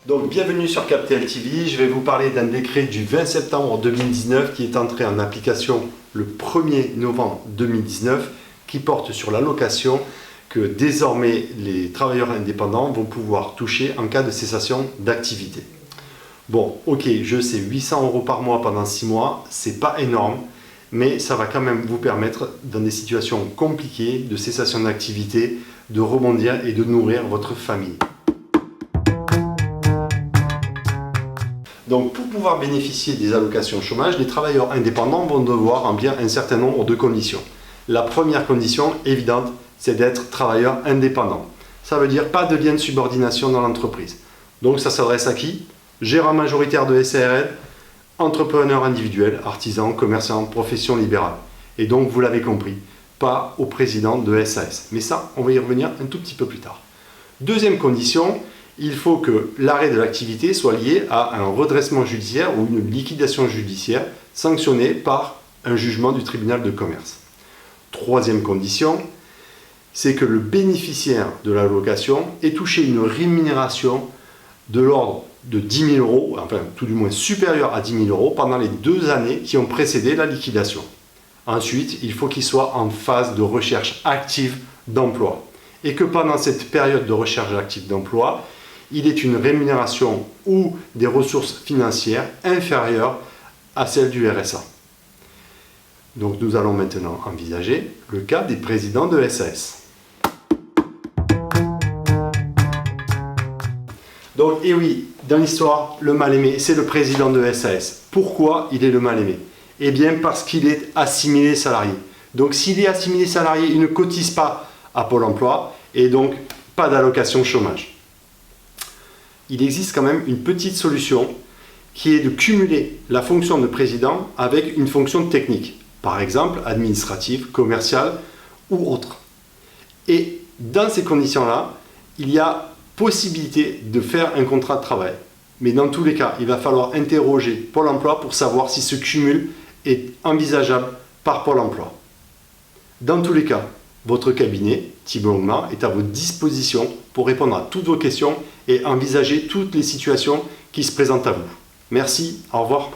Donc bienvenue sur Captel TV, je vais vous parler d'un décret du 20 septembre 2019 qui est entré en application le 1er novembre 2019 qui porte sur l'allocation que désormais les travailleurs indépendants vont pouvoir toucher en cas de cessation d'activité. Bon, ok, je sais, 800 € par mois pendant 6 mois, c'est pas énorme, mais ça va quand même vous permettre, dans des situations compliquées de cessation d'activité, de rebondir et de nourrir votre famille. Donc, pour pouvoir bénéficier des allocations chômage, les travailleurs indépendants vont devoir remplir un certain nombre de conditions. La première condition évidente, c'est d'être travailleur indépendant. Ça veut dire pas de lien de subordination dans l'entreprise. Donc, ça s'adresse à qui? Gérant majoritaire de SARL, entrepreneur individuel, artisan, commerçant, profession libérale. Et donc, vous l'avez compris, pas au président de SAS. Mais ça, on va y revenir un tout petit peu plus tard. Deuxième condition, il faut que l'arrêt de l'activité soit lié à un redressement judiciaire ou une liquidation judiciaire sanctionnée par un jugement du tribunal de commerce. Troisième condition, c'est que le bénéficiaire de l'allocation ait touché une rémunération de l'ordre de 10 000 €, enfin tout du moins supérieure à 10 000 € pendant les 2 années qui ont précédé la liquidation. Ensuite, il faut qu'il soit en phase de recherche active d'emploi et que pendant cette période de recherche active d'emploi, il ait une rémunération ou des ressources financières inférieures à celles du RSA. Donc nous allons maintenant envisager le cas des présidents de SAS. Donc, et oui, dans l'histoire, le mal-aimé, c'est le président de SAS. Pourquoi il est le mal-aimé? Eh bien parce qu'il est assimilé salarié. Donc s'il est assimilé salarié, il ne cotise pas à Pôle emploi et donc pas d'allocation chômage. Il existe quand même une petite solution qui est de cumuler la fonction de président avec une fonction technique, par exemple administrative, commerciale ou autre. Et dans ces conditions-là, il y a possibilité de faire un contrat de travail. Mais dans tous les cas, il va falloir interroger Pôle emploi pour savoir si ce cumul est envisageable par Pôle emploi. Dans tous les cas, votre cabinet, Thibault Longmar, est à votre disposition pour répondre à toutes vos questions et envisager toutes les situations qui se présentent à vous. Merci, au revoir.